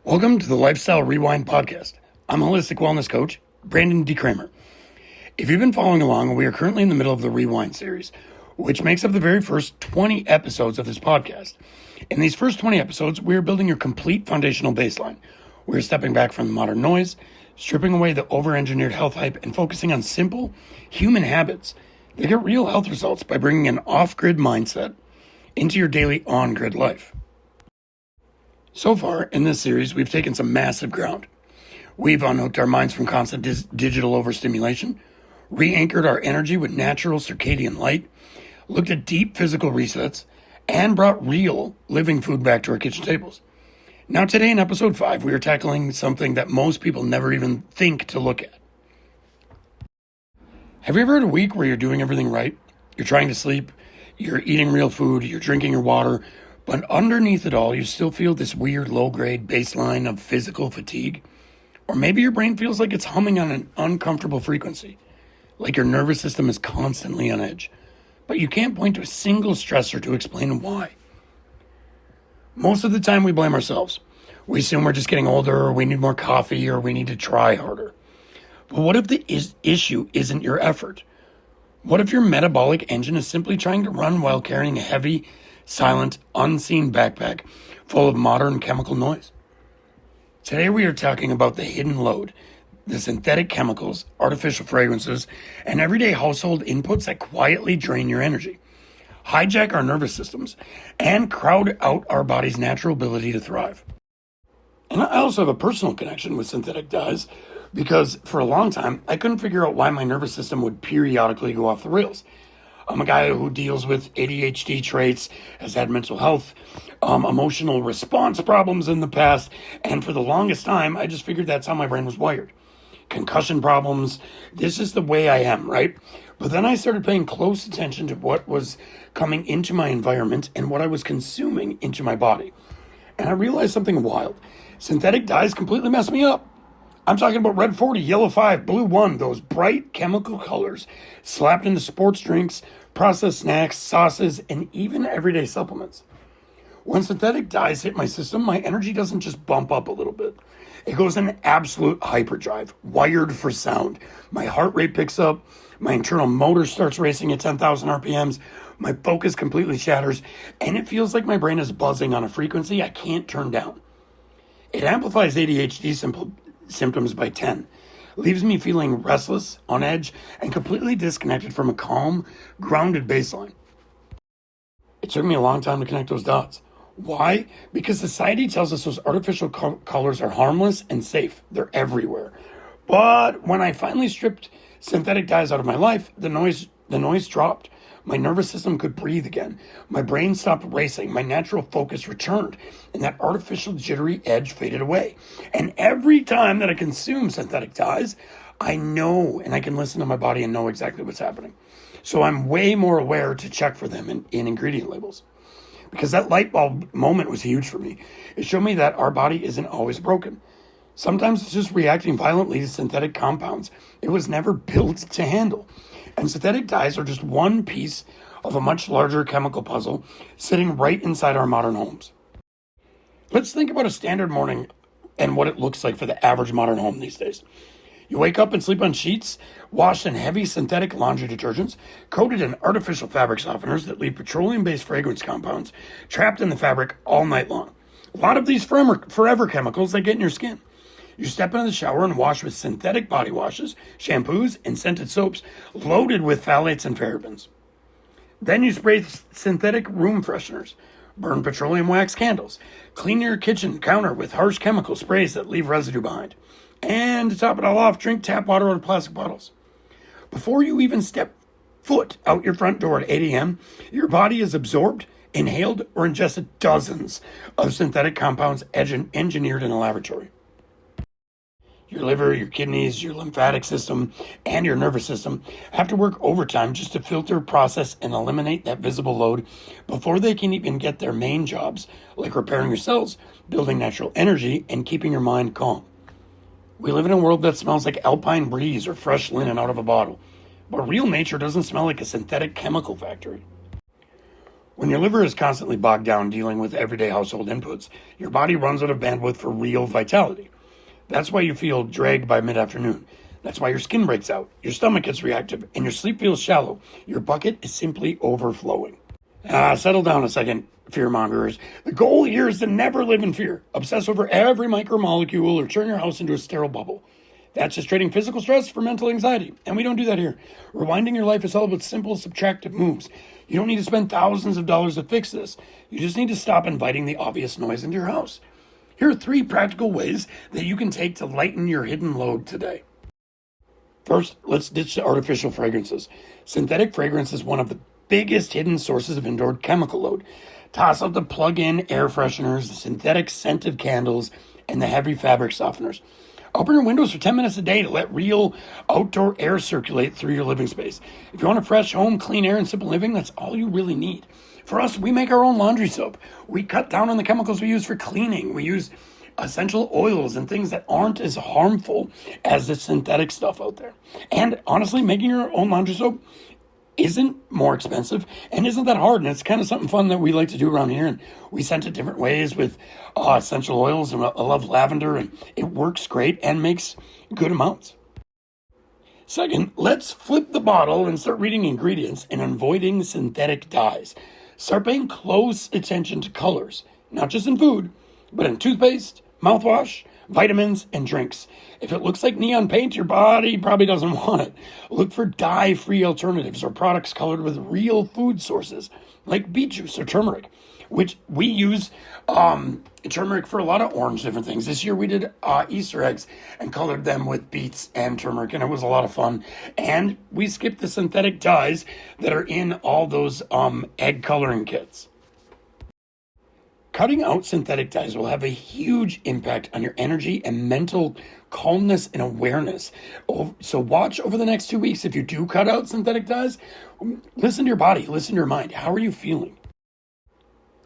Welcome to the Lifestyle Rewind podcast. I'm holistic wellness coach, Brandon Decremer. If you've been following along, we are currently in the middle of the Rewind series, which makes up the very first 20 episodes of this podcast. In these first 20 episodes, we are building your complete foundational baseline. We're stepping back from the modern noise, stripping away the over-engineered health hype, and focusing on simple human habits that get real health results by bringing an off-grid mindset into your daily on-grid life. So far, in this series, we've taken some massive ground. We've unhooked our minds from constant digital overstimulation, re-anchored our energy with natural circadian light, looked at deep physical resets, and brought real living food back to our kitchen tables. Now today in episode 5, we are tackling something that most people never even think to look at. Have you ever had a week where you're doing everything right? You're trying to sleep, you're eating real food, you're drinking your water, but underneath it all, you still feel this weird low-grade baseline of physical fatigue? Or maybe your brain feels like it's humming on an uncomfortable frequency, like your nervous system is constantly on edge, but you can't point to a single stressor to explain why. Most of the time, we blame ourselves. We assume we're just getting older, or we need more coffee, or we need to try harder. But what if the issue isn't your effort? What if your metabolic engine is simply trying to run while carrying a heavy, silent, unseen backpack full of modern chemical noise? Today we are talking about the hidden load, the synthetic chemicals, artificial fragrances, and everyday household inputs that quietly drain your energy, hijack our nervous systems, and crowd out our body's natural ability to thrive. And I also have a personal connection with synthetic dyes because for a long time I couldn't figure out why my nervous system would periodically go off the rails. I'm a guy who deals with ADHD traits, has had mental health, emotional response problems in the past, and for the longest time, I just figured that's how my brain was wired. Concussion problems, this is the way I am, right? But then I started paying close attention to what was coming into my environment and what I was consuming into my body. And I realized something wild. Synthetic dyes completely messed me up. I'm talking about red 40, yellow 5, blue 1, those bright chemical colors slapped into sports drinks, processed snacks, sauces, and even everyday supplements. When synthetic dyes hit my system, my energy doesn't just bump up a little bit. It goes in absolute hyperdrive, wired for sound. My heart rate picks up, my internal motor starts racing at 10,000 RPMs, my focus completely shatters, and it feels like my brain is buzzing on a frequency I can't turn down. It amplifies ADHD symptoms by 10, leaves me feeling restless, on edge, and completely disconnected from a calm, grounded baseline. It took me a long time to connect those dots. Why? Because society tells us those artificial colors are harmless and safe. They're everywhere. But when I finally stripped synthetic dyes out of my life, the noise dropped. My nervous system could breathe again. My brain stopped racing. My natural focus returned. And that artificial jittery edge faded away. And every time that I consume synthetic dyes, I know and I can listen to my body and know exactly what's happening. So I'm way more aware to check for them in ingredient labels. Because that light bulb moment was huge for me. It showed me that our body isn't always broken. Sometimes it's just reacting violently to synthetic compounds it was never built to handle. And synthetic dyes are just one piece of a much larger chemical puzzle sitting right inside our modern homes. Let's think about a standard morning and what it looks like for the average modern home these days. You wake up and sleep on sheets washed in heavy synthetic laundry detergents, coated in artificial fabric softeners that leave petroleum-based fragrance compounds trapped in the fabric all night long. A lot of these forever chemicals that get in your skin. You step into the shower and wash with synthetic body washes, shampoos, and scented soaps loaded with phthalates and parabens. Then you spray synthetic room fresheners, burn petroleum wax candles, clean your kitchen counter with harsh chemical sprays that leave residue behind. And to top it all off, drink tap water out of plastic bottles. Before you even step foot out your front door at 8 a.m., your body has absorbed, inhaled, or ingested dozens of synthetic compounds engineered in a laboratory. Your liver, your kidneys, your lymphatic system, and your nervous system have to work overtime just to filter, process, and eliminate that visible load before they can even get their main jobs, like repairing your cells, building natural energy, and keeping your mind calm. We live in a world that smells like alpine breeze or fresh linen out of a bottle, but real nature doesn't smell like a synthetic chemical factory. When your liver is constantly bogged down dealing with everyday household inputs, your body runs out of bandwidth for real vitality. That's why you feel dragged by mid-afternoon. That's why your skin breaks out, your stomach gets reactive, and your sleep feels shallow. Your bucket is simply overflowing. Settle down a second, fear-mongers. The goal here is to never live in fear. Obsess over every micromolecule or turn your house into a sterile bubble. That's just trading physical stress for mental anxiety, and we don't do that here. Rewinding your life is all about simple subtractive moves. You don't need to spend thousands of dollars to fix this. You just need to stop inviting the obvious noise into your house. Here are 3 practical ways that you can take to lighten your hidden load today. First, let's ditch the artificial fragrances. Synthetic fragrance is one of the biggest hidden sources of indoor chemical load. Toss out the plug-in air fresheners, the synthetic scented candles, and the heavy fabric softeners. Open your windows for 10 minutes a day to let real outdoor air circulate through your living space. If you want a fresh home, clean air, and simple living, that's all you really need. For us, we make our own laundry soap. We cut down on the chemicals we use for cleaning. We use essential oils and things that aren't as harmful as the synthetic stuff out there. And honestly, making your own laundry soap isn't more expensive and isn't that hard. And it's kind of something fun that we like to do around here. And we scent it different ways with essential oils. And I love lavender, and it works great and makes good amounts. Second, let's flip the bottle and start reading ingredients and avoiding synthetic dyes. Start paying close attention to colors, not just in food, but in toothpaste, mouthwash, vitamins, and drinks. If it looks like neon paint, your body probably doesn't want it. Look for dye-free alternatives or products colored with real food sources, like beet juice or turmeric, which we use turmeric for a lot of orange different things. This year we did Easter eggs and colored them with beets and turmeric, and it was a lot of fun. And we skipped the synthetic dyes that are in all those egg coloring kits. Cutting out synthetic dyes will have a huge impact on your energy and mental calmness and awareness. So watch over the next 2 weeks. If you do cut out synthetic dyes, listen to your body, listen to your mind. How are you feeling?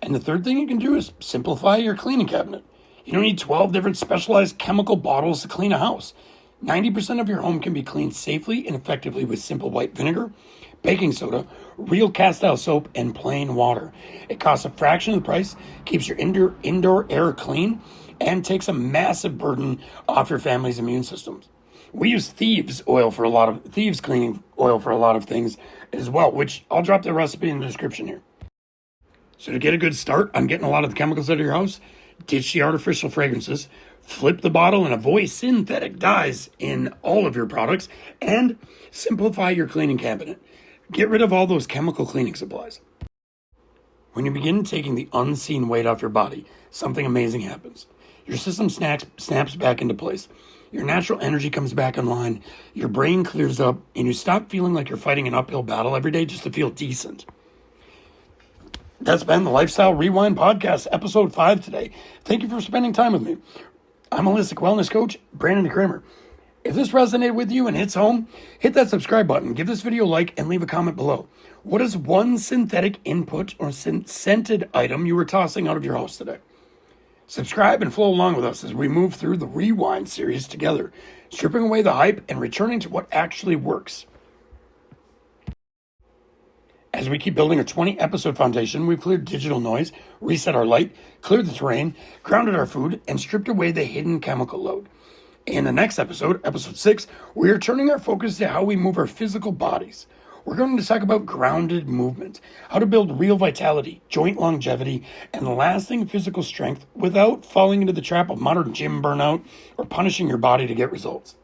And the third thing you can do is simplify your cleaning cabinet. You don't need 12 different specialized chemical bottles to clean a house. 90% of your home can be cleaned safely and effectively with simple white vinegar, baking soda, real cast-iron soap, and plain water. It costs a fraction of the price, keeps your indoor air clean, and takes a massive burden off your family's immune systems. We use thieves cleaning oil for a lot of things as well, which I'll drop the recipe in the description here. So to get a good start on getting a lot of the chemicals out of your house, ditch the artificial fragrances, flip the bottle and avoid synthetic dyes in all of your products, and simplify your cleaning cabinet. Get rid of all those chemical cleaning supplies. When you begin taking the unseen weight off your body, something amazing happens. Your system snaps back into place. Your natural energy comes back online, your brain clears up, and you stop feeling like you're fighting an uphill battle every day just to feel decent. That's been the Lifestyle Rewind Podcast, episode 5 today. Thank you for spending time with me. I'm holistic wellness coach, Brandon Decremer. If this resonated with you and hits home, hit that subscribe button, give this video a like, and leave a comment below. What is one synthetic input or scented item you were tossing out of your house today? Subscribe and flow along with us as we move through the Rewind series together, stripping away the hype and returning to what actually works. As we keep building a 20-episode foundation, we've cleared digital noise, reset our light, cleared the terrain, grounded our food, and stripped away the hidden chemical load. In the next episode, episode 6, we are turning our focus to how we move our physical bodies. We're going to talk about grounded movement, how to build real vitality, joint longevity, and lasting physical strength without falling into the trap of modern gym burnout or punishing your body to get results.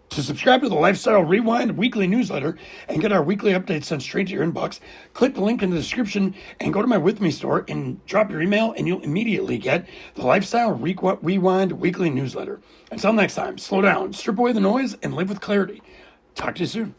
To subscribe to the Lifestyle Rewind weekly newsletter and get our weekly updates sent straight to your inbox, click the link in the description and go to my With Me store and drop your email, and you'll immediately get the Lifestyle Rewind weekly newsletter. Until next time, slow down, strip away the noise, and live with clarity. Talk to you soon.